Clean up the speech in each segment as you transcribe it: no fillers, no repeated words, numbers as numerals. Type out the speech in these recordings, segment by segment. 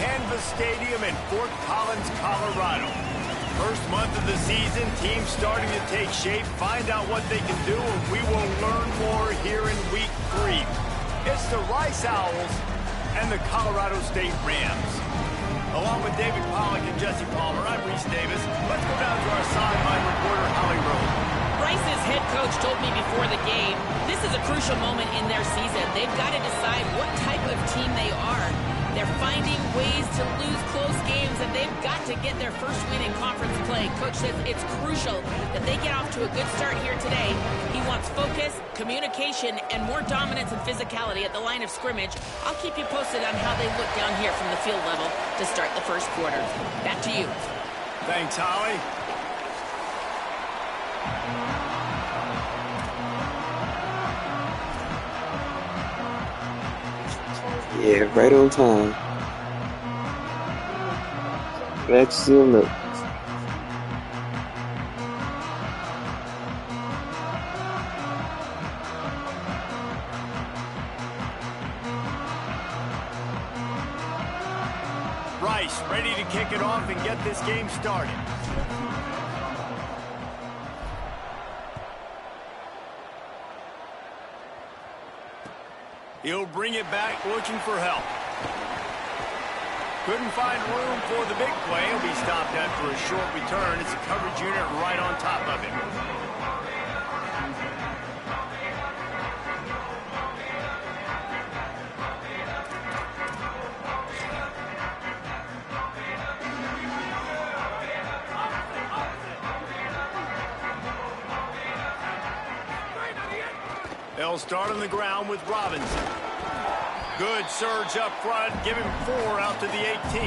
Canvas Stadium in Fort Collins, Colorado. First month of the season, teams starting to take shape, find out what they can do, and we will learn more here in Week 3. It's the Rice Owls and the Colorado State Rams. Along with David Pollack and Jesse Palmer, I'm Reese Davis. Let's go down to our sideline reporter, Holly Rowe. Rice's head coach told me before the game, this is a crucial moment in their season. They've got to decide what type of team they are. They're finding ways to lose close games, and they've got to get their first win in conference play. Coach says it's crucial that they get off to a good start here today. He wants focus, communication, and more dominance and physicality at the line of scrimmage. I'll keep you posted on how they look down here from the field level to start the first quarter. Back to you. Thanks, Holly. Yeah, right on time. Back soon up. Rice ready to kick it off and get this game started. He'll bring it back looking for help. Couldn't find room for the big play. He'll be stopped after a short return. It's a coverage unit right on top of him. They'll start on the ground with Robinson. Good surge up front, give him 4 out to the 18.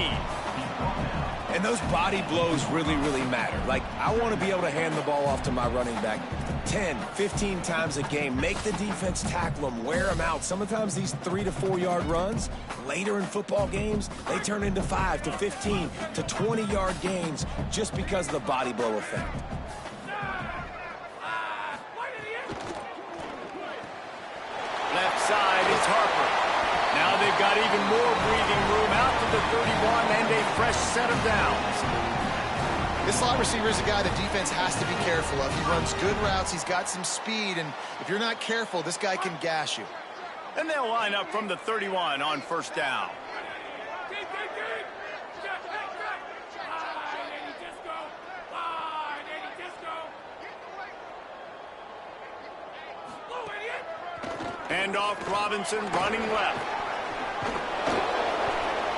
And those body blows really, really matter. Like, I want to be able to hand the ball off to my running back 10, 15 times a game. Make the defense tackle them, wear them out. Sometimes these 3 to 4 yard runs, later in football games, they turn into 5 to 15 to 20 yard gains just because of the body blow effect. Left side is Harper. Now they've got even more breathing room out to the 31 and a fresh set of downs. This slot receiver is a guy the defense has to be careful of. He runs good routes, he's got some speed, and if you're not careful, this guy can gash you. And they'll line up from the 31 on first down. Hand off Robinson running left.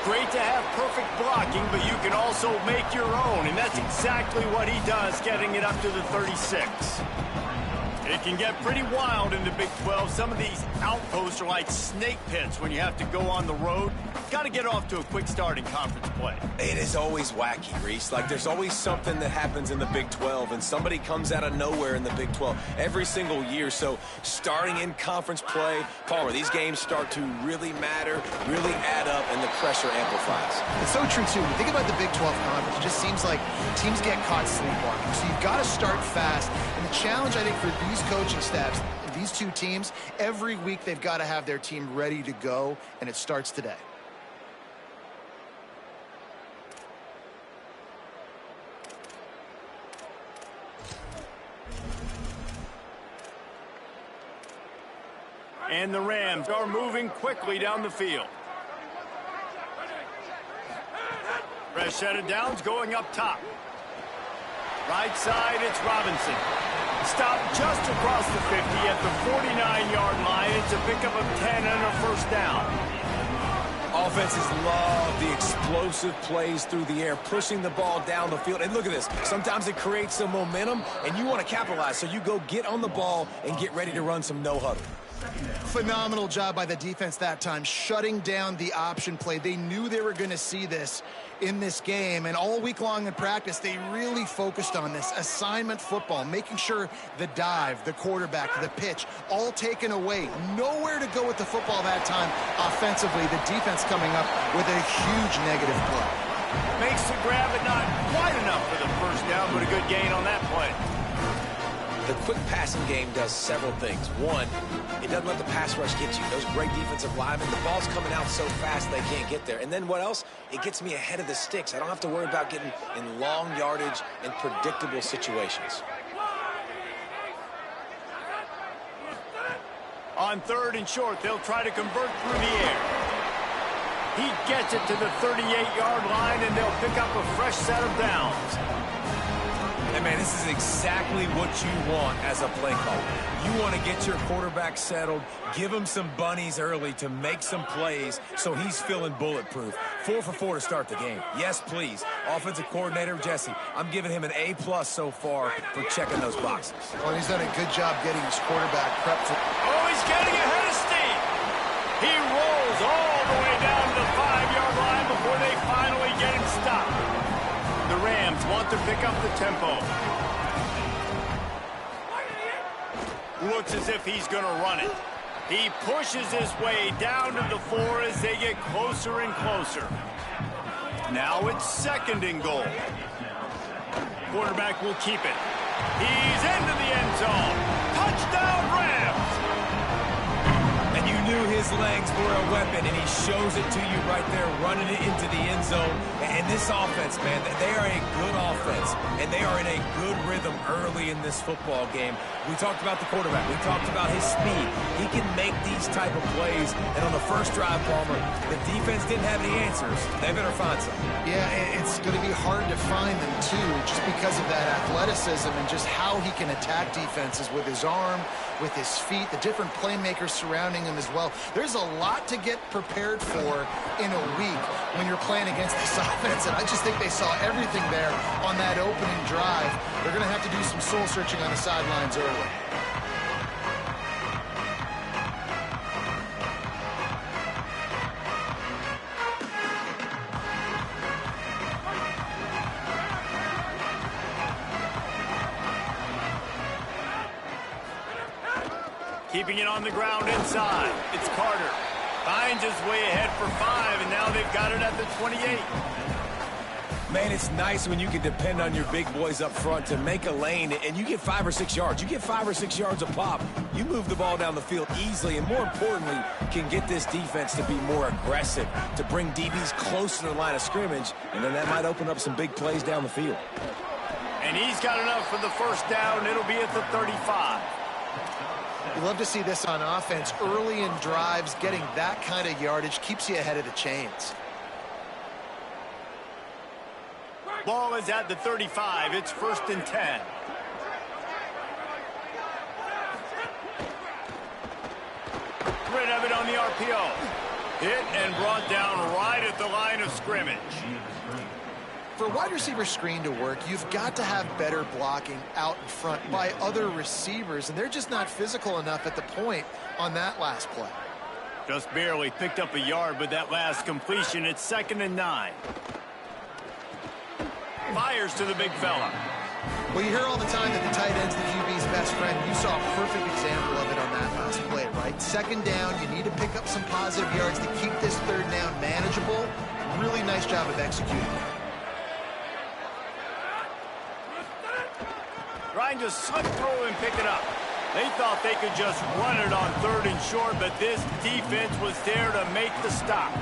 Great to have perfect blocking, but you can also make your own, and that's exactly what he does, getting it up to the 36. It can get pretty wild in the Big 12. Some of these outposts are like snake pits when you have to go on the road. Got to get off to a quick start in conference play. It is always wacky, Reese. Like, there's always something that happens in the Big 12, and somebody comes out of nowhere in the Big 12 every single year. So starting in conference play, Palmer, these games start to really matter, really add up, and the pressure amplifies. It's so true, too. When you think about the Big 12 conference, it just seems like teams get caught sleepwalking. So you've got to start fast. And the challenge, I think, for these coaching staffs, these two teams, every week they've got to have their team ready to go, and it starts today. And the Rams are moving quickly down the field. Fresh set of downs going up top. Right side, it's Robinson. Stopped just across the 50 at the 49-yard line. It's a pickup of 10 and a first down. Offenses love the explosive plays through the air, pushing the ball down the field. And look at this. Sometimes it creates some momentum, and you want to capitalize. So you go get on the ball and get ready to run some no-huddle. Phenomenal job by the defense that time, shutting down the option play. They knew they were going to see this in this game, and all week long in practice, they really focused on this assignment football, making sure the dive, the quarterback, the pitch, all taken away. Nowhere to go with the football that time offensively. The defense coming up with a huge negative play. Makes the grab, but not quite enough for the first down, but a good gain on that play. The quick passing game does several things. One, it doesn't let the pass rush get you. Those great defensive linemen, the ball's coming out so fast they can't get there. And then what else? It gets me ahead of the sticks. I don't have to worry about getting in long yardage and predictable situations. On 3rd and short, they'll try to convert through the air. He gets it to the 38-yard line, and they'll pick up a fresh set of downs. And, man, this is exactly what you want as a play caller. You want to get your quarterback settled, give him some bunnies early to make some plays so he's feeling bulletproof. 4 for 4 to start the game. Yes, please. Offensive coordinator Jesse, I'm giving him an A+ so far for checking those boxes. Well, he's done a good job getting his quarterback prepped for... Oh, he's getting ahead of steam. He rolls all the way down to the 5-yard line before they finally get him stopped. The Rams want to pick up the tempo. Looks as if he's going to run it. He pushes his way down to the 4 as they get closer and closer. Now it's 2nd and goal. Quarterback will keep it. He's into the end zone. Touchdown, Rams! And you knew his legs were a weapon, and he shows it to you right there, running it into the end zone. And this offense, man, they are a good offense, and they are in a good rhythm early in this football game. We talked about the quarterback. We talked about his speed. He can make these type of plays. And on the first drive, Palmer, the defense didn't have any answers. They better find something. Yeah, it's going to be hard to find them, too, just because of that athleticism and just how he can attack defenses with his arm, with his feet, the different playmakers surrounding him as well. There's a lot to get prepared for in a week when you're playing against this offense, and I just think they saw everything there on that opening drive. They're going to have to do some soul-searching on the sidelines early. Keeping it on the ground inside. It's Carter. Finds his way ahead for 5, and now they've got it at the 28. Man, it's nice when you can depend on your big boys up front to make a lane, and you get 5 or 6 yards. You get 5 or 6 yards a pop. You move the ball down the field easily, and more importantly, can get this defense to be more aggressive, to bring DBs close to the line of scrimmage, and then that might open up some big plays down the field. And he's got enough for the first down. It'll be at the 35. You love to see this on offense. Early in drives, getting that kind of yardage keeps you ahead of the chains. Ball is at the 35. It's 1st and 10. Rid of it on the RPO. Hit and brought down right at the line of scrimmage. For a wide receiver screen to work, you've got to have better blocking out in front by other receivers, and they're just not physical enough at the point on that last play. Just barely picked up a yard with that last completion. It's 2nd and 9. Fires to the big fella. Well, you hear all the time that the tight end's the QB's best friend. You saw a perfect example of it on that last play, right? 2nd down, you need to pick up some positive yards to keep this 3rd down manageable. Really nice job of executing. Trying to slip through and pick it up. They thought they could just run it on 3rd and short, but this defense was there to make the stop.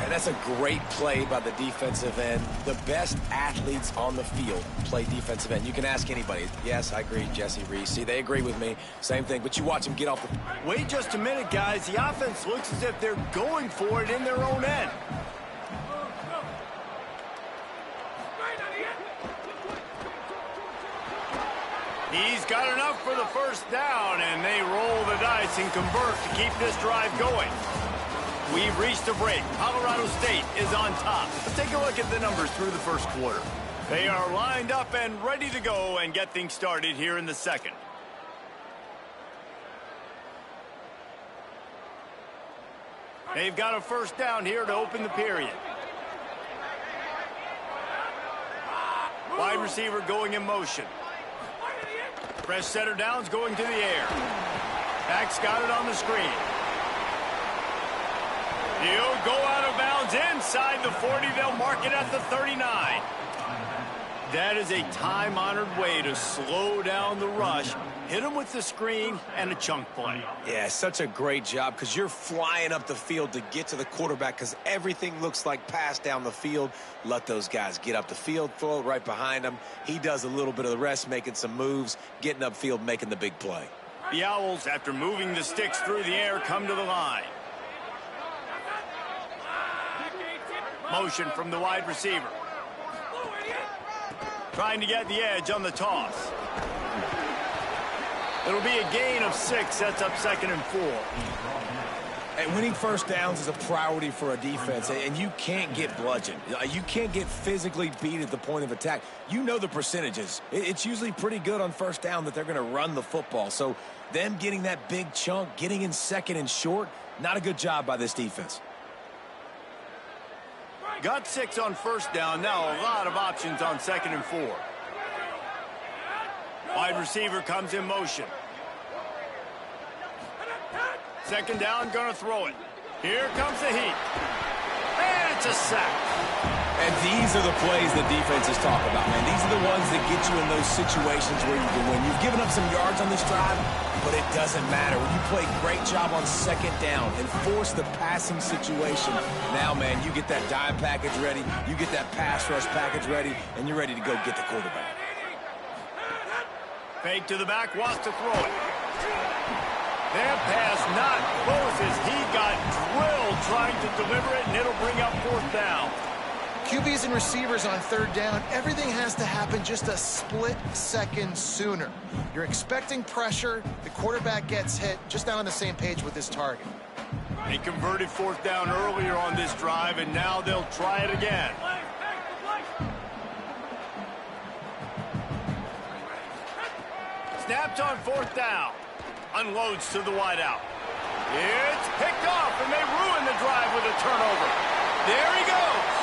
And that's a great play by the defensive end. The best athletes on the field play defensive end. You can ask anybody. Yes, I agree, Jesse Reese. See, they agree with me. Same thing, but you watch them get off the... Wait just a minute, guys. The offense looks as if they're going for it in their own end. He's got enough for the first down, and they roll the dice and convert to keep this drive going. We've reached a break. Colorado State is on top. Let's take a look at the numbers through the first quarter. They are lined up and ready to go and get things started here in the second. They've got a first down here to open the period. Wide receiver going in motion. Fresh setter downs going to the air. Back's got it on the screen. He'll go out of bounds inside the 40. They'll mark it at the 39. That is a time-honored way to slow down the rush, hit them with the screen, and a chunk play. Yeah, such a great job because you're flying up the field to get to the quarterback because everything looks like pass down the field. Let those guys get up the field, throw it right behind him. He does a little bit of the rest, making some moves, getting upfield, making the big play. The Owls, after moving the sticks through the air, come to the line. Motion from the wide receiver. Trying to get the edge on the toss. It'll be a gain of 6, sets up 2nd and 4. And winning first downs is a priority for a defense, and you can't get bludgeoned. You can't get physically beat at the point of attack. You know the percentages. It's usually pretty good on first down that they're going to run the football. So them getting that big chunk, getting in 2nd and short, not a good job by this defense. Got 6 on first down. Now a lot of options on 2nd and 4. Wide receiver comes in motion. 2nd down, gonna throw it. Here comes the heat. And it's a sack. And these are the plays that defenses talk about, man. These are the ones that get you in those situations where you can win. You've given up some yards on this drive, but it doesn't matter. When you play a great job on 2nd down and force the passing situation, now, man, you get that dime package ready, you get that pass rush package ready, and you're ready to go get the quarterback. Fake to the back, wants to throw it. That pass not close as he got drilled trying to deliver it, and it'll bring up 4th down. QBs and receivers on 3rd down, everything has to happen just a split second sooner. You're expecting pressure, the quarterback gets hit, just not on the same page with his target. They converted 4th down earlier on this drive, and now they'll try it again. Snapped on 4th down. Unloads to the wideout. It's picked off, and they ruin the drive with a turnover. There he goes.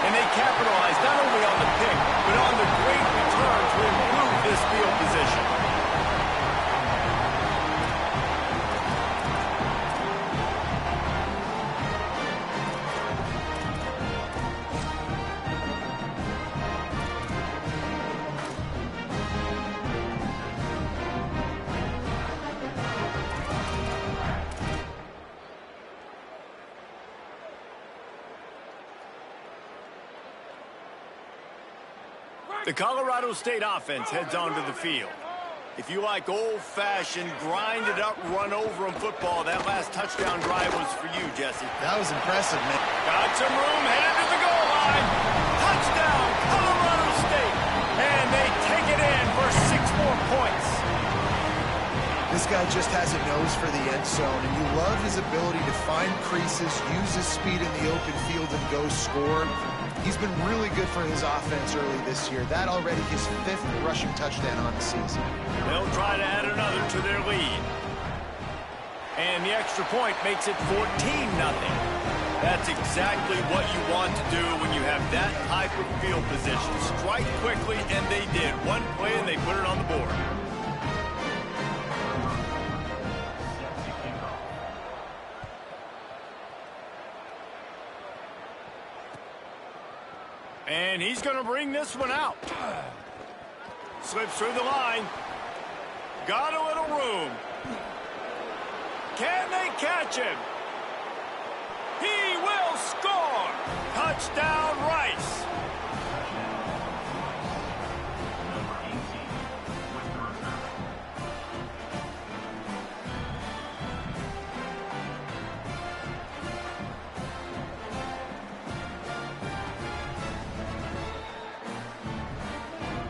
And they capitalize not only on the pick, but on the great return to improve this field position. The Colorado State offense heads onto the field. If you like old-fashioned, grind-it-up, run-over-'em football, that last touchdown drive was for you, Jesse. That was impressive, man. Got some room, headed to the goal line. Touchdown, Colorado State. And they take it in for 6 more points. This guy just has a nose for the end zone, and you love his ability to find creases, use his speed in the open field, and go score. He's been really good for his offense early this year. That already his 5th rushing touchdown on the season. They'll try to add another to their lead. And the extra point makes it 14-0. That's exactly what you want to do when you have that type of field position. Strike quickly, and they did. One play, and they put it on the board. And he's going to bring this one out. Slips through the line. Got a little room. Can they catch him? He will score. Touchdown, Rice.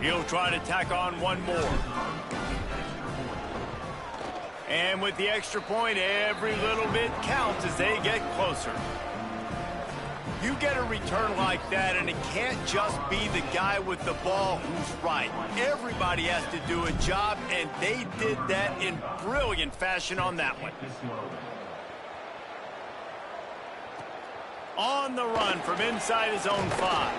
He'll try to tack on one more. And with the extra point, every little bit counts as they get closer. You get a return like that, and it can't just be the guy with the ball who's right. Everybody has to do a job, and they did that in brilliant fashion on that one. On the run from inside his own 5.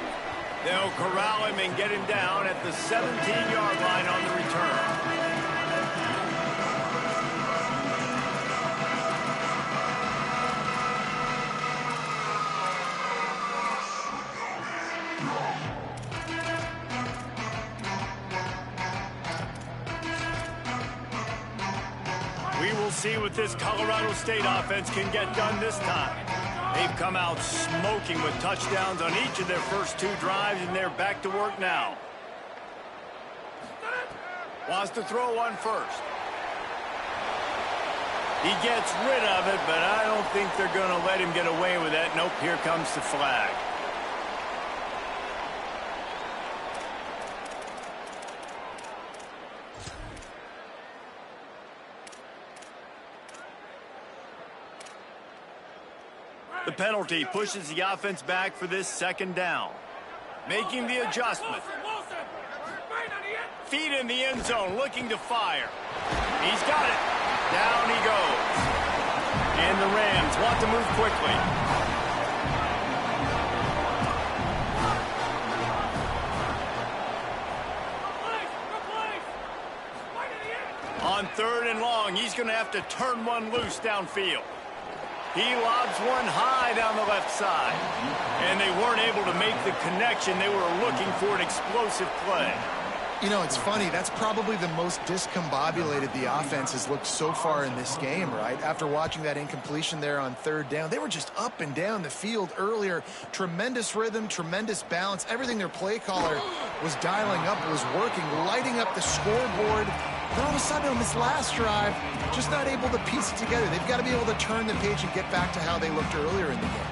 They'll corral him and get him down at the 17-yard line on the return. We'll see what this Colorado State offense can get done this time. They've come out smoking with touchdowns on each of their first 2 drives, and they're back to work now. Wants to throw one first. He gets rid of it, but I don't think they're going to let him get away with that. Nope, here comes the flag. The penalty pushes the offense back for this 2nd down. Making the adjustment. Feet in the end zone, looking to fire. He's got it. Down he goes. And the Rams want to move quickly. On 3rd and long, he's going to have to turn one loose downfield. He lobs one high down the left side. And they weren't able to make the connection. They were looking for an explosive play. You know, it's funny. That's probably the most discombobulated the offense has looked so far in this game, right? After watching that incompletion there on 3rd down, they were just up and down the field earlier. Tremendous rhythm, tremendous balance. Everything their play caller was dialing up was working, lighting up the scoreboard. Then all of a sudden on this last drive, just not able to piece it together. They've got to be able to turn the page and get back to how they looked earlier in the game.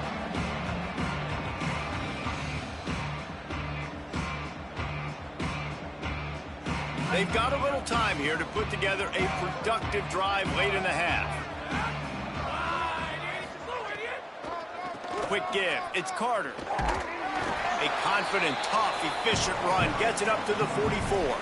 They've got a little time here to put together a productive drive late in the half. Quick give. It's Carter. A confident, tough, efficient run gets it up to the 44.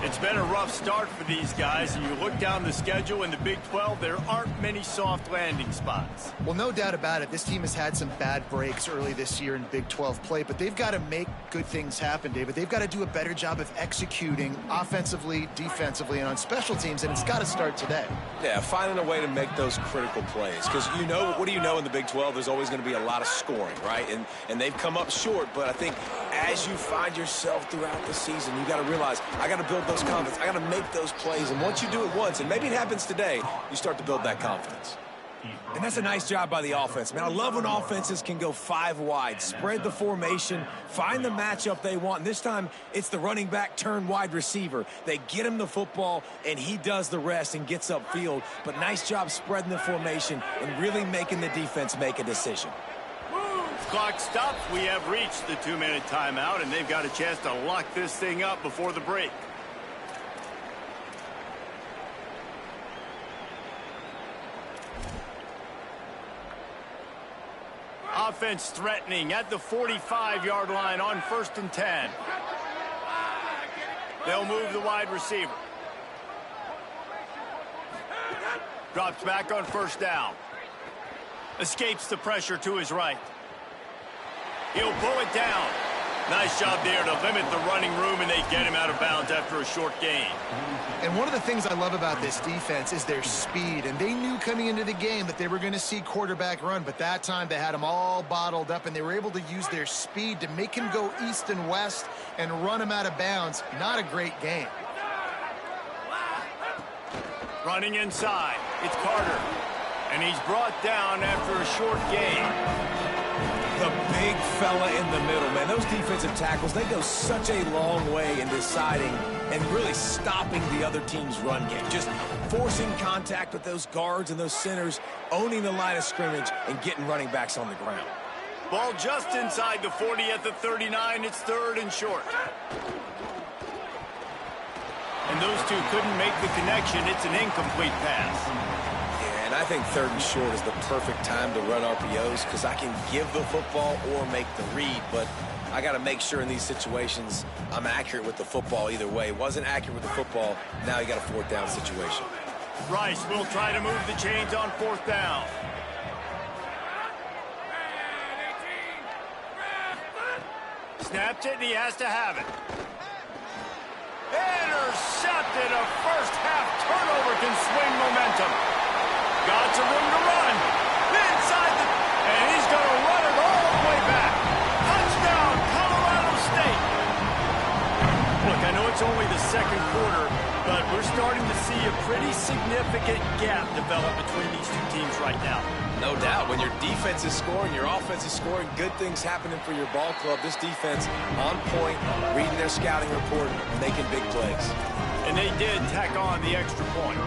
It's been a rough start for these guys, and you look down the schedule in the Big 12, there aren't many soft landing spots. Well, no doubt about it. This team has had some bad breaks early this year in Big 12 play, but they've got to make good things happen, David. They've got to do a better job of executing offensively, defensively, and on special teams, and it's got to start today. Yeah, finding a way to make those critical plays. Because you know, what do you know in the Big 12? There's always going to be a lot of scoring, right? And they've come up short, but I think as you find yourself throughout the season, you got to realize, I got to build those confidence. I got to make those plays, and once you do it once, and maybe it happens today, you start to build that confidence. And that's a nice job by the offense, man. I love when offenses can go 5 wide, spread the formation, find the matchup they want. And this time, it's the running back turn wide receiver. They get him the football, and he does the rest and gets upfield. But nice job spreading the formation and really making the defense make a decision. Clock stops. We have reached the 2-minute timeout, and they've got a chance to lock this thing up before the break. Offense threatening at the 45-yard line on 1st and 10. They'll move the wide receiver. Drops back on 1st down. Escapes the pressure to his right. He'll pull it down. Nice job there to limit the running room, and they get him out of bounds after a short gain. And one of the things I love about this defense is their speed. And they knew coming into the game that they were going to see quarterback run. But that time they had him all bottled up, and they were able to use their speed to make him go east and west and run him out of bounds. Not a great game. Running inside. It's Carter. And he's brought down after a short gain. The big fella in the middle, man. Those defensive tackles, they go such a long way in deciding and really stopping the other team's run game. Just forcing contact with those guards and those centers, owning the line of scrimmage, and getting running backs on the ground. Ball just inside the 40 at the 39. It's 3rd and short. And those two couldn't make the connection. It's an incomplete pass. And I think 3rd and short is the perfect time to run RPOs because I can give the football or make the read, but I got to make sure in these situations I'm accurate with the football either way. Wasn't accurate with the football, now you got a 4th down situation. Rice will try to move the chains on 4th down. Snaps it, and he has to have it. Intercepted. A first-half turnover can swing momentum. Got some room to run. Inside the... And he's going to run it all the way back. Touchdown, Colorado State. Look, I know it's only the 2nd quarter, but we're starting to see a pretty significant gap develop between these two teams right now. No doubt. When your defense is scoring, your offense is scoring, good things happening for your ball club. This defense on point, reading their scouting report, making big plays. And they did tack on the extra point.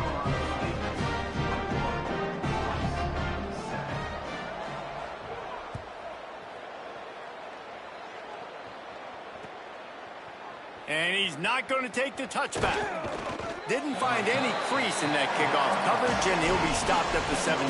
And he's not going to take the touchback. Didn't find any crease in that kickoff coverage, and he'll be stopped at the 17.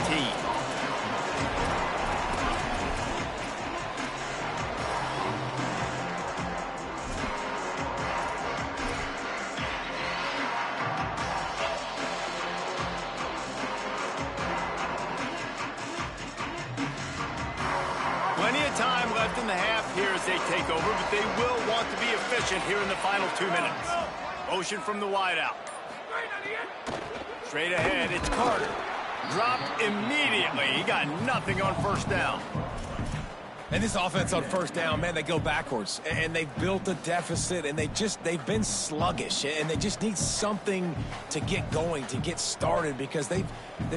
Plenty of time left in the half here as they take over, but they will want to be efficient here in the final 2 minutes. Motion from the wideout. Straight ahead, it's Carter. Dropped immediately. He got nothing on first down. And this offense on first down, man, they go backwards. And they've built a deficit, and they've been sluggish. And they just need something to get going, to get started, because they've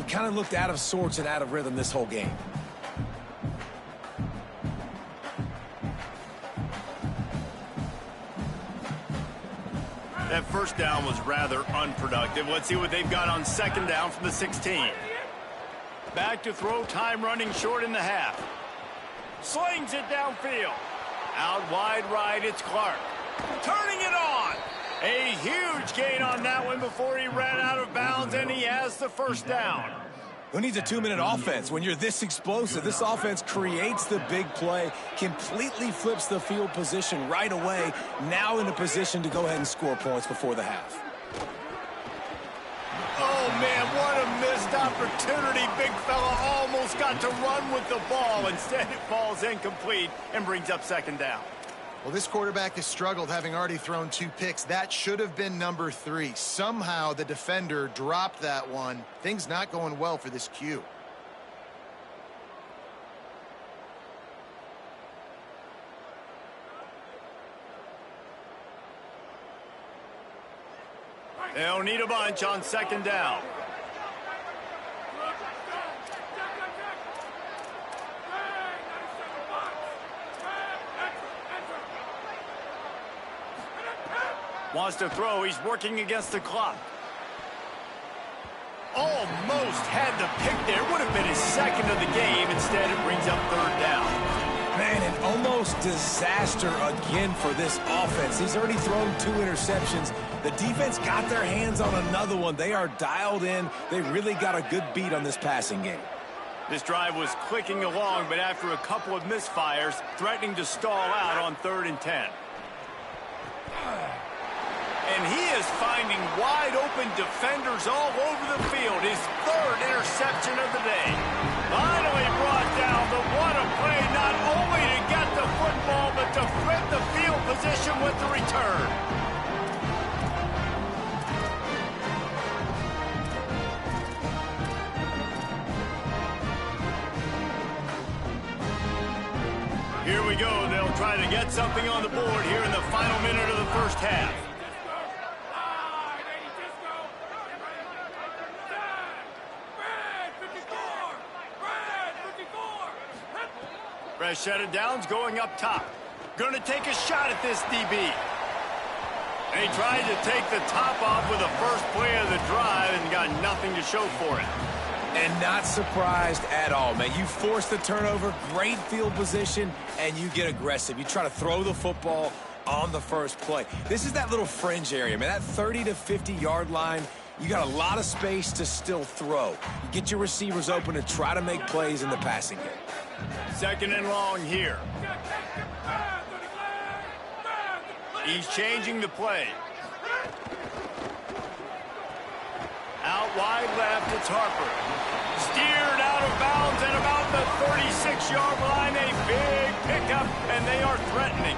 kind of looked out of sorts and out of rhythm this whole game. That first down was rather unproductive. Let's see what they've got on second down from the 16. Back to throw, time running short in the half. Slings it downfield. Out wide right, it's Clark. Turning it on. A huge gain on that one before he ran out of bounds, and he has the first down. Who needs a 2-minute offense when you're this explosive? This offense creates the big play, completely flips the field position right away, now in a position to go ahead and score points before the half. Oh, man, what a missed opportunity. Big fella almost got to run with the ball. Instead, it falls incomplete and brings up second down. Well, this quarterback has struggled, having already thrown 2 picks. That should have been number 3. Somehow the defender dropped that one. Things not going well for this Q. They'll need a bunch on second down. Wants to throw. He's working against the clock. Almost had the pick there. Would have been his second of the game. Instead, it brings up third down. Man, an almost disaster again for this offense. He's already thrown 2 interceptions. The defense got their hands on another one. They are dialed in. They really got a good beat on this passing game. This drive was clicking along, but after a couple of misfires, threatening to stall out on 3rd and 10. And he is finding wide-open defenders all over the field. His 3rd interception of the day. Finally brought down, but what a play, not only to get the football, but to flip the field position with the return. Here we go. They'll try to get something on the board here in the final minute of the first half. Fresh set of downs going up top. Going to take a shot at this DB. And he tried to take the top off with the first play of the drive and got nothing to show for it. And not surprised at all, man. You force the turnover, great field position, and you get aggressive. You try to throw the football on the first play. This is that little fringe area, man. That 30 to 50-yard line, you got a lot of space to still throw. You get your receivers open and try to make plays in the passing game. 2nd and long here. He's changing the play. Out wide left, it's Harper. Steered out of bounds at about the 36-yard line. A big pickup, and they are threatening.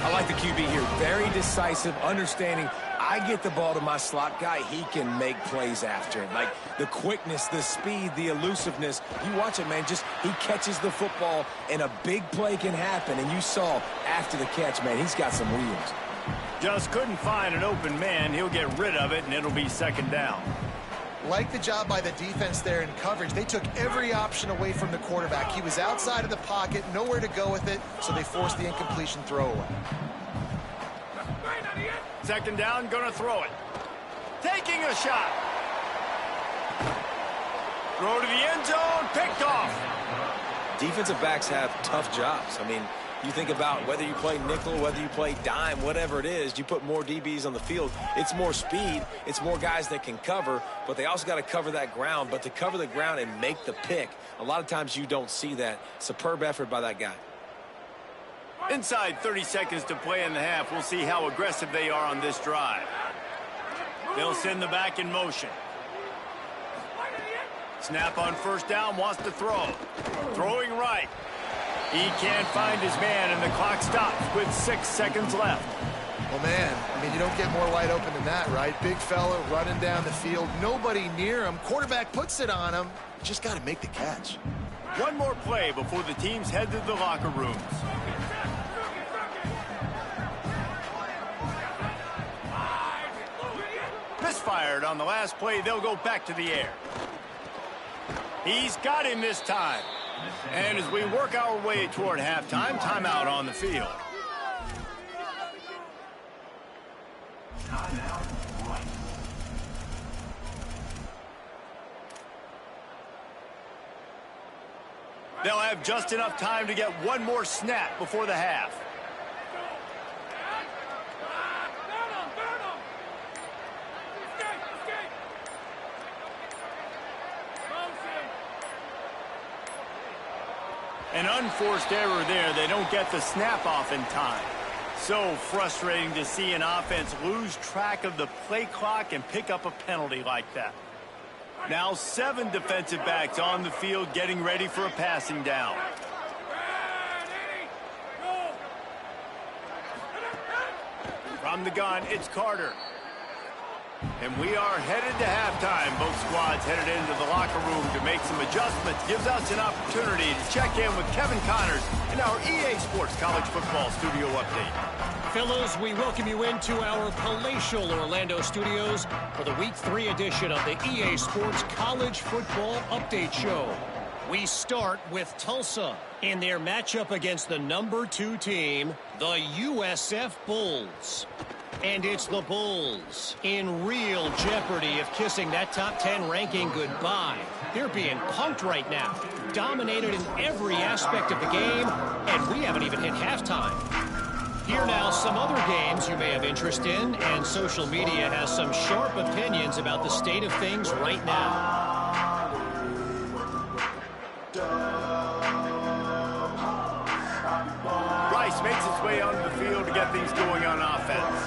I like the QB here. Very decisive, understanding. I get the ball to my slot guy, he can make plays after it. Like the quickness, the speed, the elusiveness. You watch it, man, just he catches the football and a big play can happen. And you saw after the catch, man, he's got some wheels. Just couldn't find an open man. He'll get rid of it, and it'll be second down. Like the job by the defense there in coverage. They took every option away from the quarterback. He was outside of the pocket, nowhere to go with it, so they forced the incompletion throwaway. Second down, gonna throw it. Taking a shot. Throw to the end zone, picked off. Defensive backs have tough jobs. I mean, you think about whether you play nickel, whether you play dime, whatever it is, you put more DBs on the field. It's more speed. It's more guys that can cover, but they also got to cover that ground. But to cover the ground and make the pick, a lot of times you don't see that. Superb effort by that guy. Inside 30 seconds to play in the half. We'll see how aggressive they are on this drive. They'll send the back in motion. Snap on first down, wants to throw. Throwing right. He can't find his man, and the clock stops with 6 seconds left. Well, man, I mean, you don't get more wide open than that, right? Big fella running down the field, nobody near him. Quarterback puts it on him. Just got to make the catch. One more play before the teams head to the locker rooms. Misfired on the last play. They'll go back to the air. He's got him this time. And as we work our way toward halftime, timeout on the field. They'll have just enough time to get one more snap before the half. An unforced error there. They don't get the snap off in time. So frustrating to see an offense lose track of the play clock and pick up a penalty like that. Now 7 defensive backs on the field getting ready for a passing down. From the gun, it's Carter. And we are headed to halftime. Both squads headed into the locker room to make some adjustments. Gives us an opportunity to check in with Kevin Connors in our EA Sports College Football Studio Update. Fellows, we welcome you into our palatial Orlando studios for the Week 3 edition of the EA Sports College Football Update Show. We start with Tulsa in their matchup against the number 2 team, the USF Bulls. And it's the Bulls in real jeopardy of kissing that top 10 ranking goodbye. They're being punked right now, dominated in every aspect of the game, and we haven't even hit halftime. Here now some other games you may have interest in, and social media has some sharp opinions about the state of things right now. Rice makes its way onto the field to get things going on offense.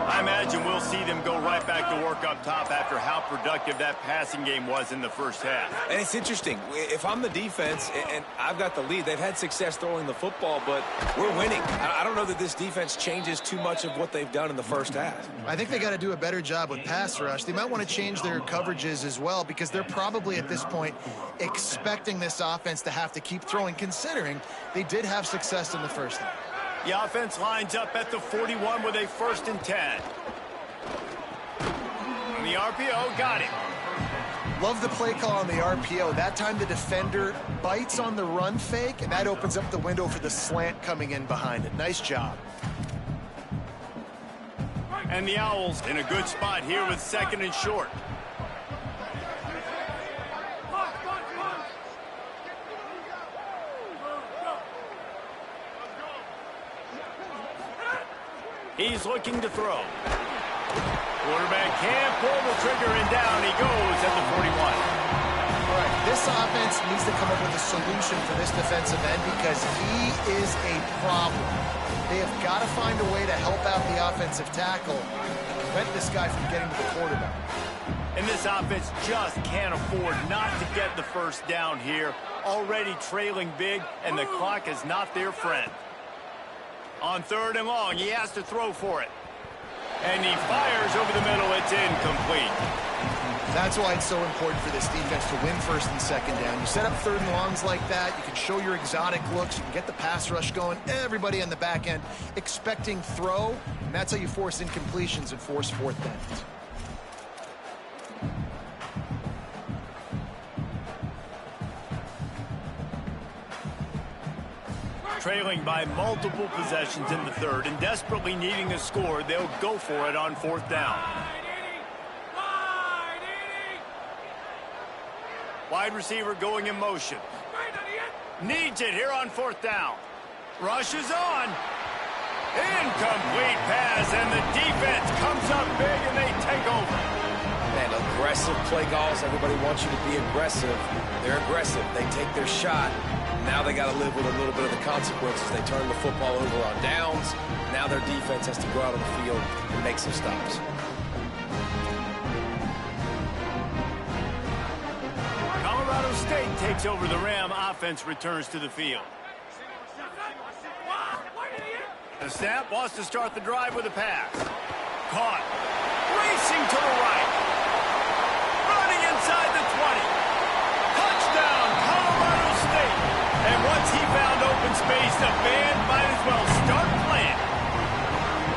I imagine we'll see them go right back to work up top after how productive that passing game was in the first half. And it's interesting. If I'm the defense and I've got the lead, they've had success throwing the football, but we're winning. I don't know that this defense changes too much of what they've done in the first half. I think they got to do a better job with pass rush. They might want to change their coverages as well, because they're probably at this point expecting this offense to have to keep throwing, considering they did have success in the first half. The offense lines up at the 41 with a 1st and 10. And the RPO got him. Love the play call on the RPO. That time the defender bites on the run fake, and that opens up the window for the slant coming in behind it. Nice job. And the Owls in a good spot here with 2nd and short. He's looking to throw. Quarterback can't pull the trigger, and down he goes at the 41. All right, this offense needs to come up with a solution for this defensive end, because he is a problem. They have got to find a way to help out the offensive tackle and prevent this guy from getting to the quarterback. And this offense just can't afford not to get the first down here. Already trailing big, and the clock is not their friend. On 3rd and long, he has to throw for it. And he fires over the middle. It's incomplete. That's why it's so important for this defense to win first and second down. You set up third and longs like that. You can show your exotic looks. You can get the pass rush going. Everybody on the back end expecting throw, and that's how you force incompletions and force fourth downs. Trailing by multiple possessions in the third and desperately needing a score, they'll go for it on fourth down. Wide receiver going in motion. Needs it here on fourth down. Rushes on. Incomplete pass, and the defense comes up big, and they take over. Man, aggressive play calls. Everybody wants you to be aggressive. They're aggressive. They take their shot. Now they got to live with a little bit of the consequences. They turn the football over on downs. Now their defense has to go out on the field and make some stops. Colorado State takes over the Ram. Offense returns to the field. The snap wants to start the drive with a pass. Caught. Racing to the right. Running inside the 20. Touchdown, Colorado State. And once he found open space, the band might as well start playing.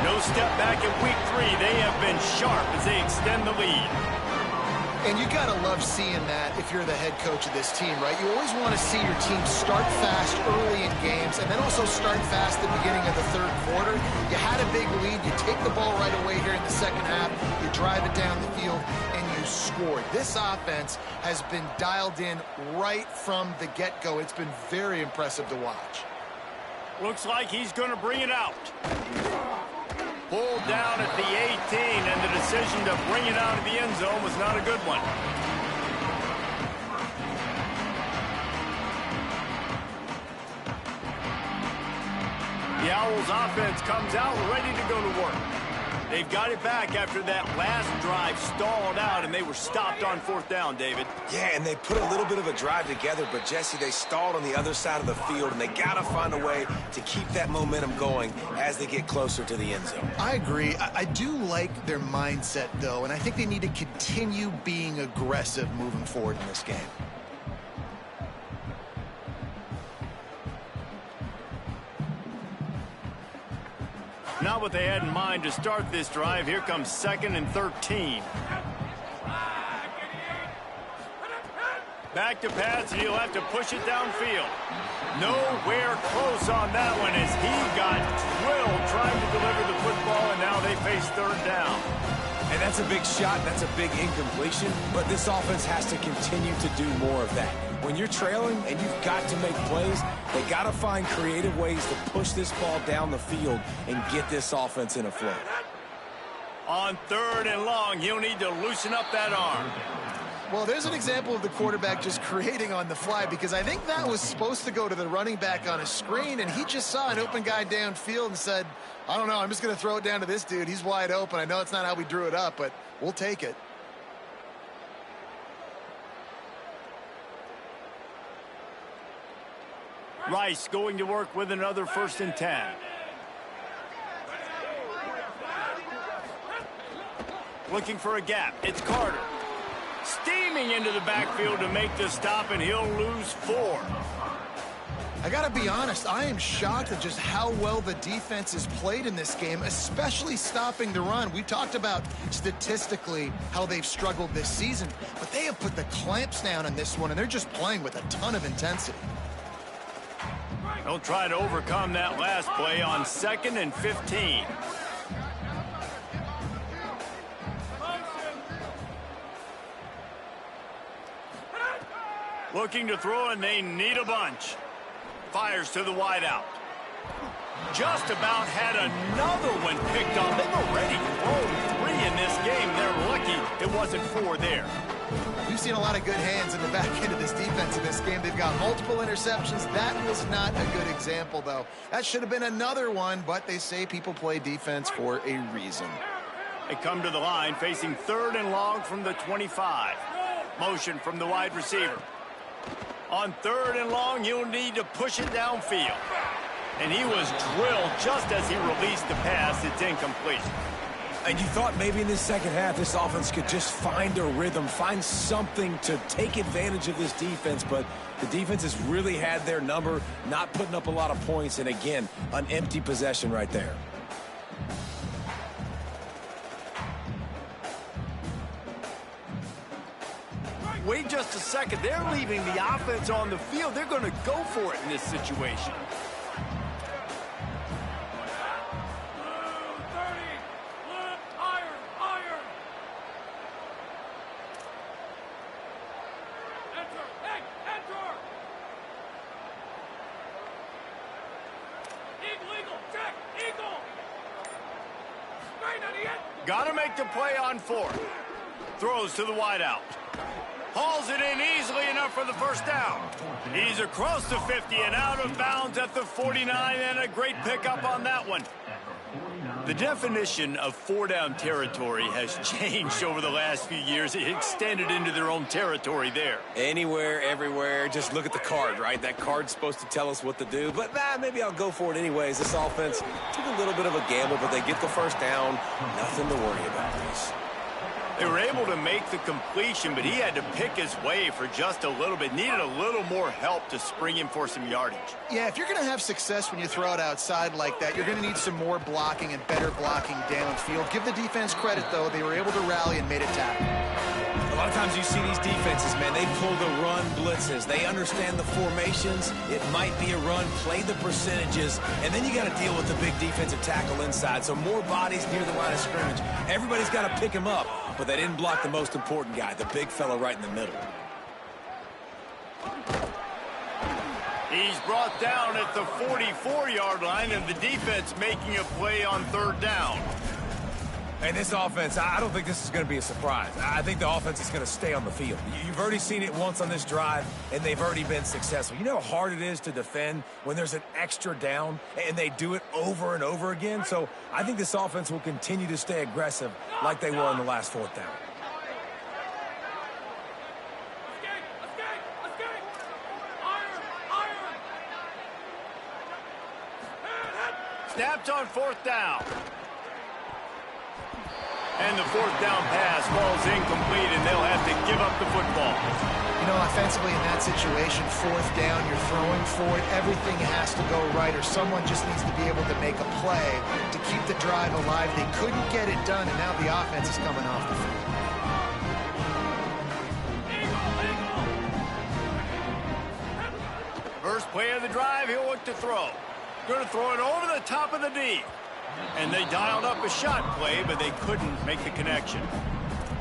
No step back in week 3. They have been sharp as they extend the lead. And you got to love seeing that if you're the head coach of this team, right? You always want to see your team start fast early in games and then also start fast at the beginning of the third quarter. You had a big lead. You take the ball right away here in the second half. You drive it down the field, and you scored. This offense has been dialed in right from the get-go. It's been very impressive to watch. Looks like he's going to bring it out. Pulled down at the 18, and the decision to bring it out of the end zone was not a good one. The Owls offense comes out ready to go to work. They've got it back after that last drive stalled out, and they were stopped on fourth down, David. Yeah, and they put a little bit of a drive together, but, Jesse, they stalled on the other side of the field, and they got to find a way to keep that momentum going as they get closer to the end zone. I agree. I do like their mindset, though, and I think they need to continue being aggressive moving forward in this game. Not what they had in mind to start this drive. Here comes 2nd and 13. Back to pass, and he'll have to push it downfield. Nowhere close on that one as he got drilled trying to deliver the football, and now they face third down. And that's a big shot. That's a big incompletion. But this offense has to continue to do more of that. When you're trailing and you've got to make plays, they got to find creative ways to push this ball down the field and get this offense in a flow. On 3rd and long, he'll need to loosen up that arm. Well, there's an example of the quarterback just creating on the fly, because I think that was supposed to go to the running back on a screen, and he just saw an open guy downfield and said, I don't know, I'm just going to throw it down to this dude. He's wide open. I know it's not how we drew it up, but we'll take it. Rice going to work with another 1st and 10. Looking for a gap. It's Carter. Steaming into the backfield to make the stop, and he'll lose 4. I got to be honest, I am shocked at just how well the defense has played in this game, especially stopping the run. We talked about statistically how they've struggled this season, but they have put the clamps down on this one, and they're just playing with a ton of intensity. They'll try to overcome that last play on 2nd and 15. Looking to throw, and they need a bunch. Fires to the wideout. Just about had another one picked on. They've already thrown 3 in this game. They're lucky it wasn't 4 there. We've seen a lot of good hands in the back end of this defense in this game. They've got multiple interceptions. That was not a good example, though. That should have been another one, but they say people play defense for a reason. They come to the line facing 3rd and long from the 25. Motion from the wide receiver. On 3rd and long, you'll need to push it downfield. And he was drilled just as he released the pass. It's incomplete. And you thought maybe in this second half this offense could just find a rhythm, find something to take advantage of this defense, but the defense has really had their number, not putting up a lot of points, and again, an empty possession right there. Wait just a second. They're leaving the offense on the field. They're going to go for it in this situation. Got to make the play on fourth. Throws to the wideout. Hauls it in easily enough for the first down. He's across the 50 and out of bounds at the 49, and a great pickup on that one. The definition of four-down territory has changed over the last few years. It extended into their own territory there. Anywhere, everywhere, just look at the card, right? That card's supposed to tell us what to do, but maybe I'll go for it anyways. This offense took a little bit of a gamble, but they get the first down. Nothing to worry about, Reese. They were able to make the completion, but he had to pick his way for just a little bit. Needed a little more help to spring him for some yardage. Yeah, if you're going to have success when you throw it outside like that, you're going to need some more blocking and better blocking downfield. Give the defense credit, though. They were able to rally and made a tackle. A lot of times you see these defenses, man, they pull the run blitzes. They understand the formations. It might be a run, play the percentages, and then you got to deal with the big defensive tackle inside. So more bodies near the line of scrimmage. Everybody's got to pick him up, but they didn't block the most important guy, the big fella right in the middle. He's brought down at the 44-yard line, and the defense making a play on third down. And this offense, I don't think this is going to be a surprise. I think the offense is going to stay on the field. You've already seen it once on this drive, and they've already been successful. You know how hard it is to defend when there's an extra down, and they do it over and over again? So I think this offense will continue to stay aggressive like they were on the last fourth down. Snapped on fourth down. And the fourth down pass falls incomplete, and they'll have to give up the football. You know, offensively in that situation, fourth down, you're throwing for it. Everything has to go right, or someone just needs to be able to make a play to keep the drive alive. They couldn't get it done, and now the offense is coming off the field. First play of the drive, he'll look to throw. Going to throw it over the top of the D. And they dialed up a shot play, but they couldn't make the connection.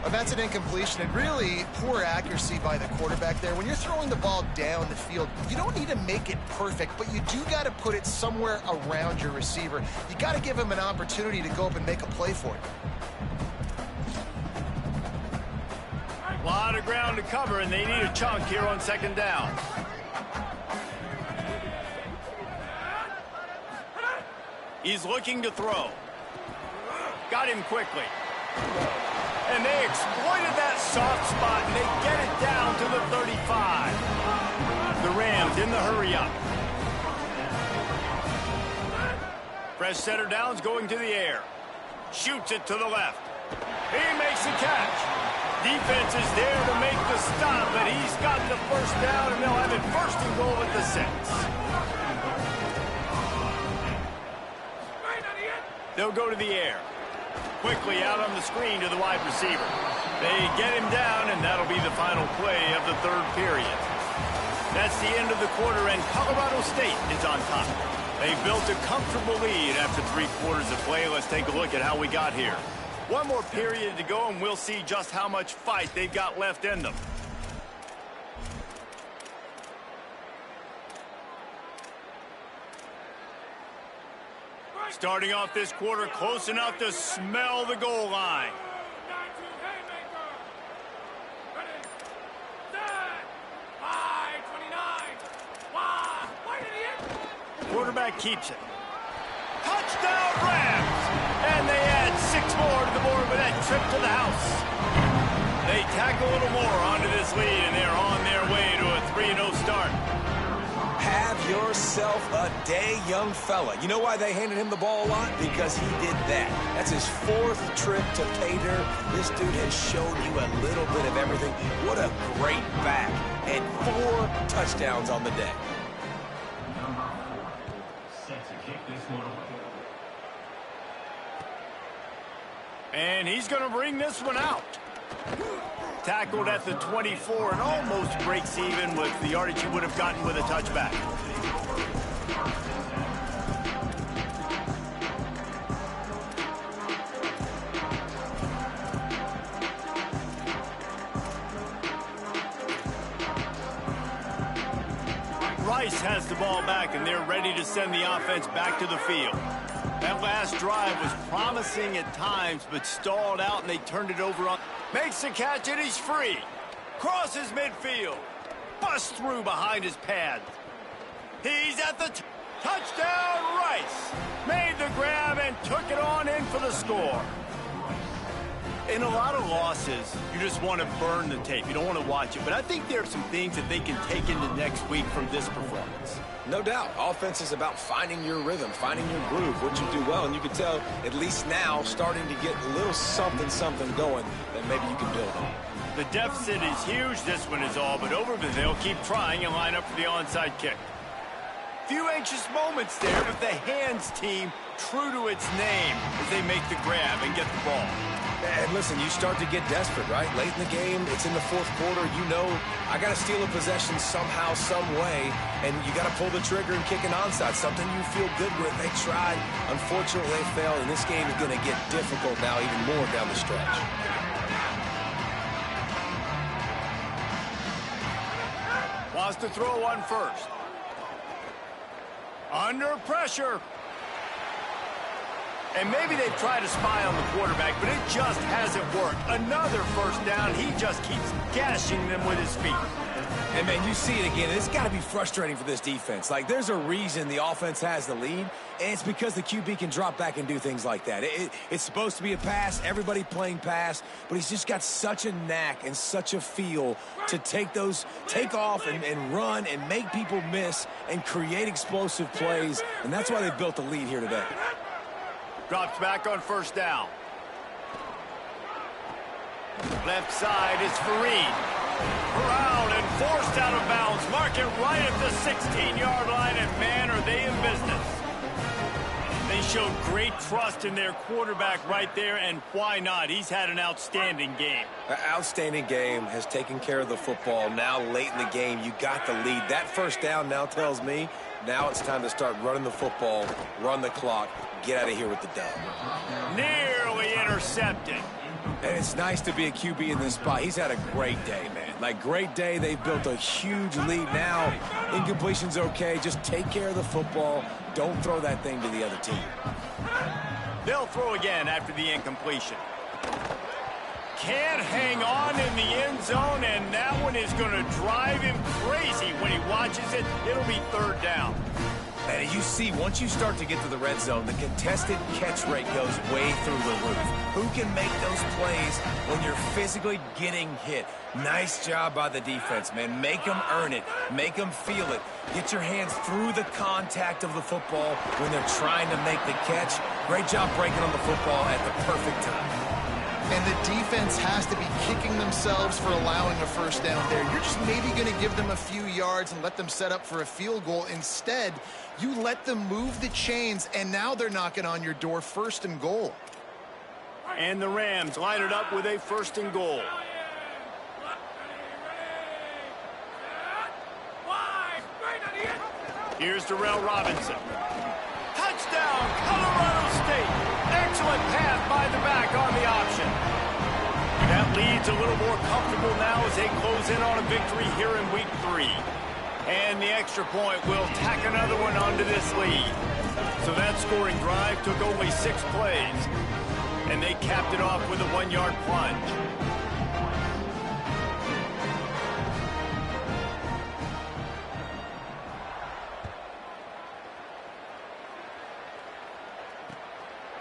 Well, that's an incompletion, and really poor accuracy by the quarterback there. When you're throwing the ball down the field, you don't need to make it perfect, but you do got to put it somewhere around your receiver. You got to give him an opportunity to go up and make a play for it. A lot of ground to cover, and they need a chunk here on second down. He's looking to throw. Got him quickly. And they exploited that soft spot, and they get it down to the 35. The Rams in the hurry-up. Fresh center downs going to the air. Shoots it to the left. He makes the catch. Defense is there to make the stop, but he's got the first down, and they'll have it first and goal at the 6. They'll go to the air. Quickly out on the screen to the wide receiver. They get him down, and that'll be the final play of the third period. That's the end of the quarter, and Colorado State is on top. They built a comfortable lead after 3 quarters of play. Let's take a look at how we got here. One more period to go, and we'll see just how much fight they've got left in them. Starting off this quarter close enough to smell the goal line. Quarterback keeps it. Touchdown Rams! And they add 6 more to the board with that trip to the house. They tack a little more onto this lead, and they're on their way to a 3-0 start. Have yourself a day, young fella. You know why they handed him the ball a lot? Because he did that. That's his 4th trip to pay dirt. This dude has shown you a little bit of everything. What a great back. And 4 touchdowns on the day. And he's going to bring this one out. Tackled at the 24 and almost breaks even with the yardage he would have gotten with a touchback. Rice has the ball back, and they're ready to send the offense back to the field. That last drive was promising at times, but stalled out, and they turned it over on. Makes the catch, and he's free. Crosses midfield. Busts through behind his pads. He's at the touchdown. Rice made the grab and took it on in for the score. In a lot of losses, you just want to burn the tape. You don't want to watch it. But I think there are some things that they can take into next week from this performance. No doubt. Offense is about finding your rhythm, finding your groove, what you do well. And you can tell, at least now, starting to get a little something going that maybe you can build on. The deficit is huge. This one is all but over, but they'll keep trying and line up for the onside kick. Few anxious moments there, but the hands team true to its name as they make the grab and get the ball. And listen, you start to get desperate, right? Late in the game, it's in the 4th quarter. You know, I got to steal a possession somehow, some way, and you got to pull the trigger and kick an onside, something you feel good with. They tried. Unfortunately, they failed, and this game is going to get difficult now even more down the stretch. Wants to throw one first. Under pressure. And maybe they've tried to spy on the quarterback, but it just hasn't worked. Another first down. He just keeps gashing them with his feet. And, man, you see it again. It's got to be frustrating for this defense. Like, there's a reason the offense has the lead, and it's because the QB can drop back and do things like that. It's supposed to be a pass, everybody playing pass, but he's just got such a knack and such a feel to take off and run and make people miss and create explosive plays, and that's why they built the lead here today. Drops back on first down. Left side is Fareed. Corralled and forced out of bounds. Mark it right at the 16-yard line, and man, are they in business. They showed great trust in their quarterback right there, and why not? He's had an outstanding game. An outstanding game, has taken care of the football. Now late in the game, you got the lead. That first down now tells me now it's time to start running the football, run the clock, get out of here with the dub. Nearly intercepted. And it's nice to be a QB in this spot. He's had a great day, man. Like, great day. They've built a huge lead now. Incompletion's okay. Just take care of the football. Don't throw that thing to the other team. They'll throw again after the incompletion. Can't hang on in the end zone, and that one is going to drive him crazy when he watches it. It'll be third down. And you see, once you start to get to the red zone, the contested catch rate goes way through the roof. Who can make those plays when you're physically getting hit? Nice job by the defense, man. Make them earn it. Make them feel it. Get your hands through the contact of the football when they're trying to make the catch. Great job breaking on the football at the perfect time. And the defense has to be kicking themselves for allowing a first down there. You're just maybe going to give them a few yards and let them set up for a field goal. Instead, you let them move the chains, and now they're knocking on your door, first and goal. And the Rams line it up with a first and goal. Here's Darrell Robinson. Touchdown, Colorado State. Excellent pass by the back on the option. That lead's a little more comfortable now as they close in on a victory here in week 3. And the extra point will tack another one onto this lead. So that scoring drive took only 6 plays. And they capped it off with a 1-yard plunge.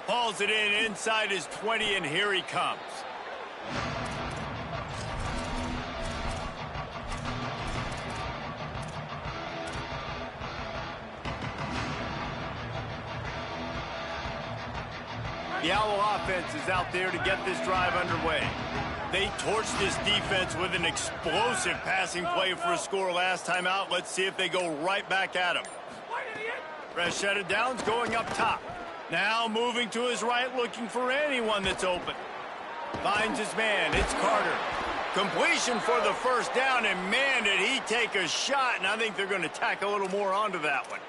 Hauls it in inside his 20, and here he comes. The Owl offense is out there to get this drive underway. They torched this defense with an explosive passing play for a score last time out. Let's see if they go right back at him. Fresh set of downs going up top. Now moving to his right, looking for anyone that's open. Finds his man. It's Carter. Completion for the first down, and man, did he take a shot, and I think they're going to tack a little more onto that one.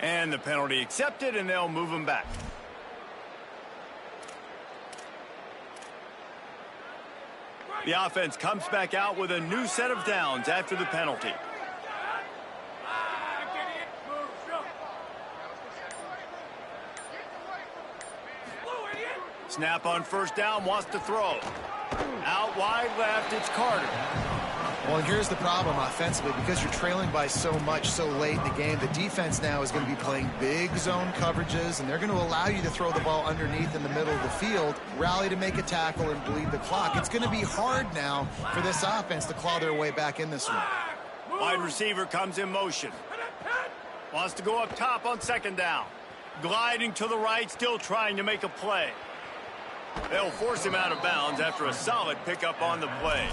And the penalty accepted, and they'll move him back. The offense comes back out with a new set of downs after the penalty. Snap on first down, wants to throw. Out wide left, it's Carter. Well, here's the problem offensively. Because you're trailing by so much so late in the game, the defense now is going to be playing big zone coverages, and they're going to allow you to throw the ball underneath in the middle of the field, rally to make a tackle, and bleed the clock. It's going to be hard now for this offense to claw their way back in this one. Wide receiver comes in motion. Wants to go up top on second down. Gliding to the right, still trying to make a play. They'll force him out of bounds after a solid pickup on the play.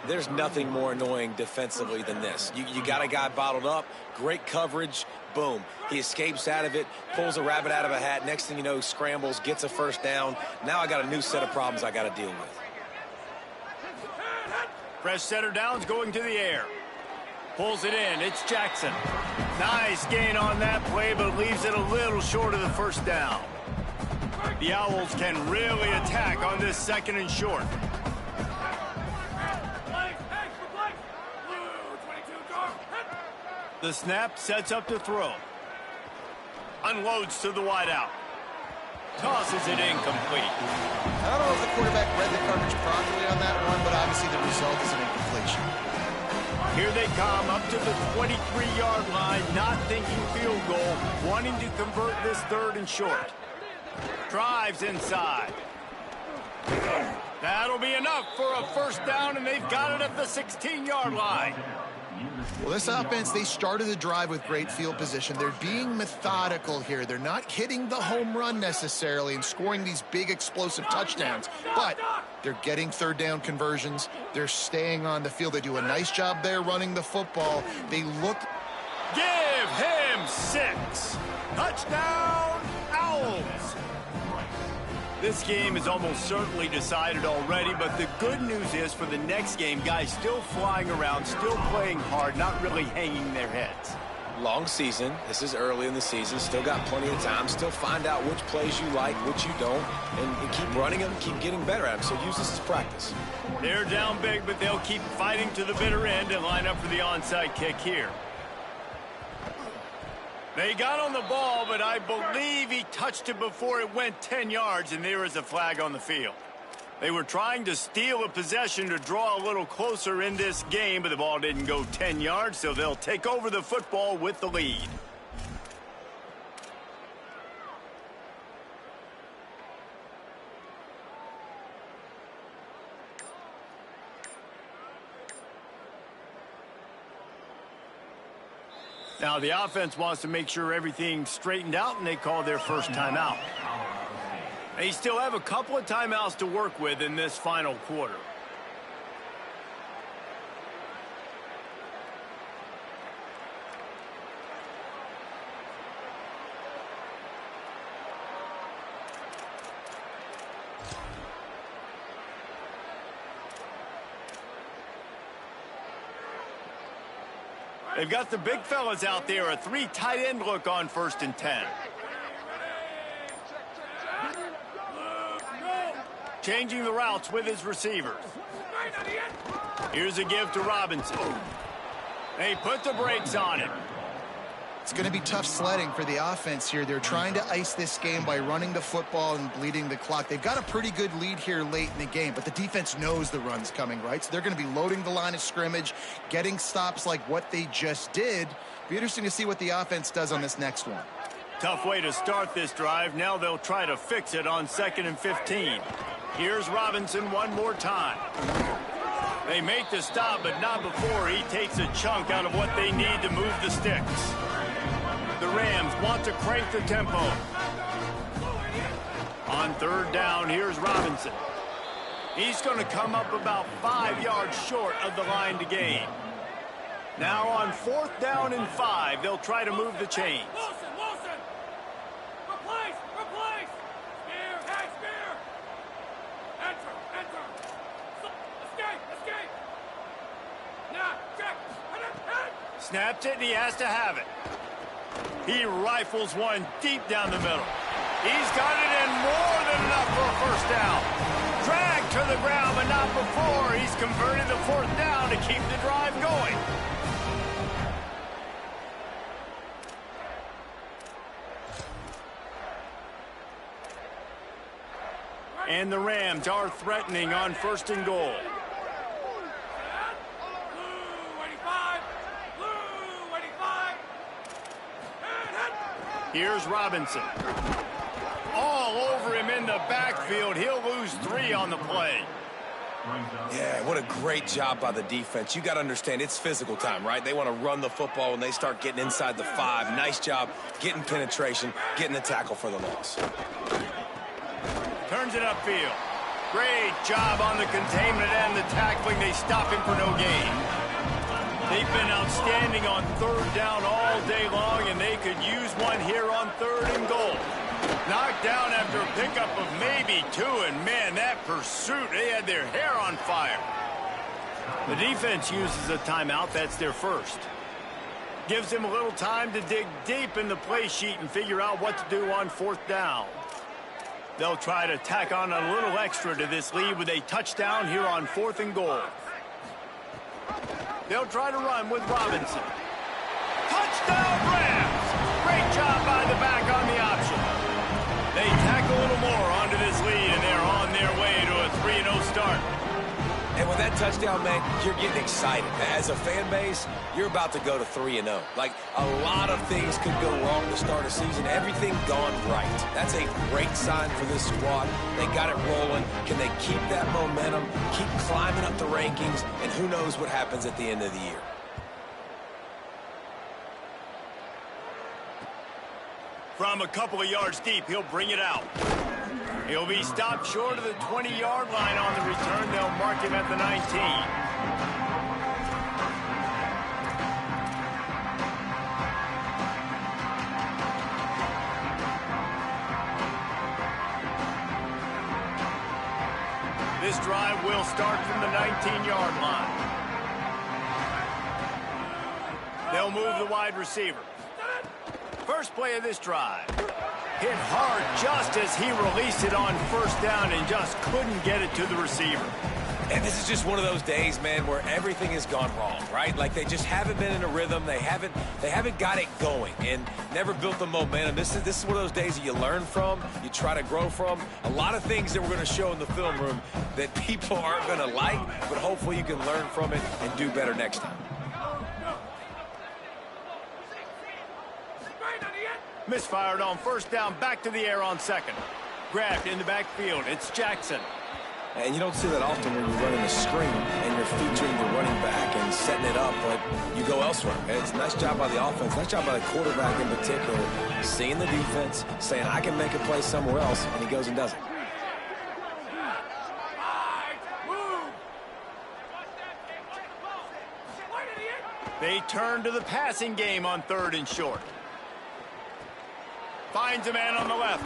There's nothing more annoying defensively than this. You got a guy bottled up, great coverage, boom. He escapes out of it, pulls a rabbit out of a hat. Next thing you know, scrambles, gets a first down. Now I got a new set of problems I got to deal with. Fresh setter downs going to the air. Pulls it in. It's Jackson. Nice gain on that play, but leaves it a little short of the first down. The Owls can really attack on this second and short. The snap sets up to throw. Unloads to the wideout. Tosses it incomplete. I don't know if the quarterback read the coverage properly on that one, but obviously the result is an incompletion. Here they come up to the 23-yard line, not thinking field goal, wanting to convert this third and short. Drives inside. That'll be enough for a first down, and they've got it at the 16-yard line. Well, this offense, they started the drive with great field position. They're being methodical here. They're not hitting the home run necessarily and scoring these big explosive touchdowns, but they're getting third down conversions. They're staying on the field. They do a nice job there running the football. They look... Give him 6. Touchdown, Owls. This game is almost certainly decided already, but the good news is for the next game, guys still flying around, still playing hard, not really hanging their heads. Long season. This is early in the season. Still got plenty of time. Still find out which plays you like, which you don't, and keep running them, keep getting better at them. So use this as practice. They're down big, but they'll keep fighting to the bitter end and line up for the onside kick here. They got on the ball, but I believe he touched it before it went 10 yards, and there is a flag on the field. They were trying to steal a possession to draw a little closer in this game, but the ball didn't go 10 yards, so they'll take over the football with the lead. Now, the offense wants to make sure everything's straightened out, and they call their first timeout. They still have a couple of timeouts to work with in this final quarter. They've got the big fellas out there, a 3 tight end look on 1st and 10. Changing the routes with his receivers. Here's a give to Robinson. They put the brakes on him. It's going to be tough sledding for the offense here. They're trying to ice this game by running the football and bleeding the clock. They've got a pretty good lead here late in the game, but the defense knows the run's coming, right? So they're going to be loading the line of scrimmage, getting stops like what they just did. Be interesting to see what the offense does on this next one. Tough way to start this drive. Now they'll try to fix it on 2nd and 15. Here's Robinson one more time. They make the stop, but not before he takes a chunk out of what they need to move the sticks. The Rams want to crank the tempo. On third down, here's Robinson. He's going to come up about 5 yards short of the line to gain. Now on fourth down and 5, they'll try to move the chains. Wilson! Replace! Spear! Hey, Spear! Enter! Escape! Now, check! Snaps it, and he has to have it. He rifles one deep down the middle. He's got it in, more than enough for a first down. Dragged to the ground, but not before. He's converted the fourth down to keep the drive going. And the Rams are threatening on first and goal. Here's Robinson. All over him in the backfield. He'll lose 3 on the play. Yeah, what a great job by the defense. You got to understand, it's physical time, right? They want to run the football when they start getting inside the 5. Nice job getting penetration, getting the tackle for the loss. Turns it upfield. Great job on the containment and the tackling. They stop him for no gain. They've been outstanding on third down all day long, and they could use one here on third and goal. Knocked down after a pickup of maybe 2, and man, that pursuit, they had their hair on fire. The defense uses a timeout. That's their first. Gives them a little time to dig deep in the play sheet and figure out what to do on fourth down. They'll try to tack on a little extra to this lead with a touchdown here on fourth and goal. They'll try to run with Robinson. Touchdown, Rams! Great job by the back on the option. They tack a little more onto this lead, and they're on their way to a 3-0 start. And with that touchdown, man, you're getting excited. As a fan base, you're about to go to 3-0. Like, a lot of things could go wrong to start a season. Everything gone right. That's a great sign for this squad. They got it rolling. Can they keep that momentum, keep climbing up the rankings, and who knows what happens at the end of the year. From a couple of yards deep, he'll bring it out. He'll be stopped short of the 20-yard line on the return. They'll mark him at the 19. This drive will start from the 19-yard line. They'll move the wide receiver. First play of this drive. Hit hard just as he released it on first down and just couldn't get it to the receiver. And this is just one of those days, man, where everything has gone wrong, right? Like, they just haven't been in a rhythm. They haven't got it going and never built the momentum. This is one of those days that you learn from, you try to grow from. A lot of things that we're going to show in the film room that people aren't going to like, but hopefully you can learn from it and do better next time. Misfired on first down, back to the air on second. Grabbed in the backfield, it's Jackson. And you don't see that often when you're running a screen and you're featuring the running back and setting it up, but you go elsewhere. And it's a nice job by the offense, nice job by the quarterback in particular, seeing the defense, saying, I can make a play somewhere else, and he goes and does it. They turn to the passing game on third and short. Finds a man on the left.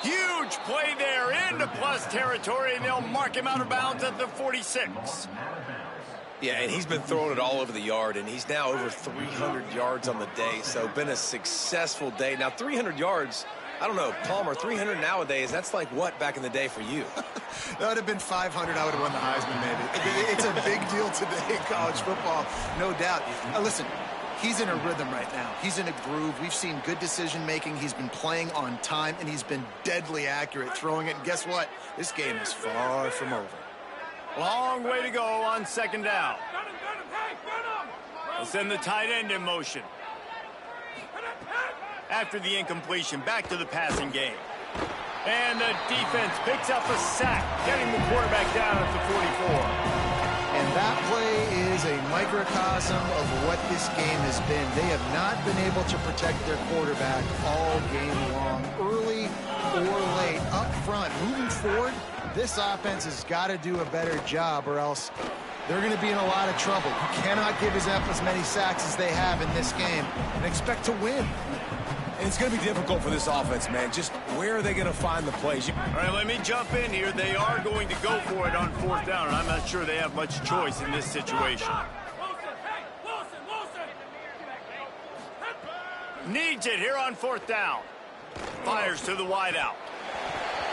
Huge play there into plus territory, and they'll mark him out of bounds at the 46. Yeah, and he's been throwing it all over the yard, and he's now over 300 yards on the day, so been a successful day. Now, 300 yards, I don't know, Palmer, 300 nowadays, that's like what back in the day for you? That would have been 500. I would have won the Heisman, maybe. It's a big deal today in college football, no doubt. Listen. He's in a rhythm right now. He's in a groove. We've seen good decision-making. He's been playing on time, and he's been deadly accurate throwing it. And guess what? This game is far from over. Long way to go on second down. They'll send the tight end in motion. After the incompletion, back to the passing game. And the defense picks up a sack, getting the quarterback down at the 44. And that play is a microcosm of what this game has been. They have not been able to protect their quarterback all game long. Early or late, up front, talent. Moving forward, this offense has got to do a better job or else they're going to be in a lot of trouble. You cannot give as many sacks as they have in this game and expect to win. And it's going to be difficult for this offense, man. Just where are they going to find the plays? All right, let me jump in here. They are going to go for it on 4th down, and I'm not sure they have much choice in this situation. Wilson, hey, Wilson. Needs it here on 4th down. Fires to the wideout.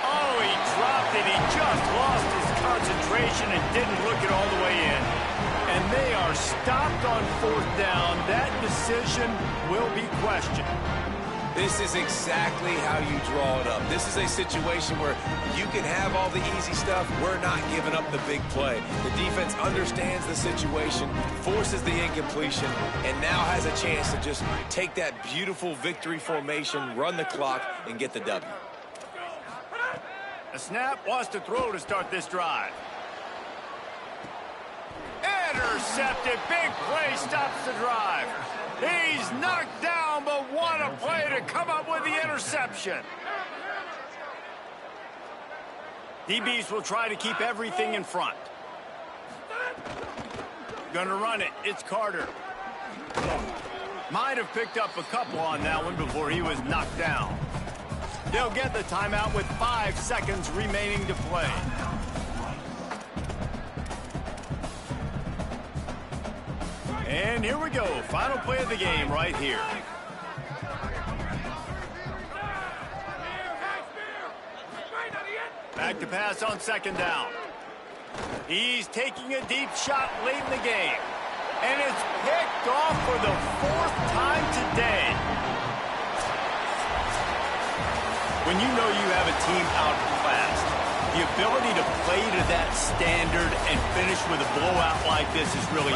Oh, he dropped it. He just lost his concentration and didn't look it all the way in. And they are stopped on 4th down. That decision will be questioned. This is exactly how you draw it up. This is a situation where you can have all the easy stuff. We're not giving up the big play. The defense understands the situation, forces the incompletion, and now has a chance to just take that beautiful victory formation, run the clock, and get the W. A snap, wants to throw to start this drive. Intercepted. Big play stops the drive. He's knocked down, but what a play to come up with the interception. DBs will try to keep everything in front. Gonna run it. It's Carter. Might have picked up a couple on that one before he was knocked down. They'll get the timeout with 5 seconds remaining to play. And here we go. Final play of the game right here. Back to pass on 2nd down. He's taking a deep shot late in the game. And it's picked off for the 4th time today. When you know you have a team outclassed, the ability to play to that standard and finish with a blowout like this is really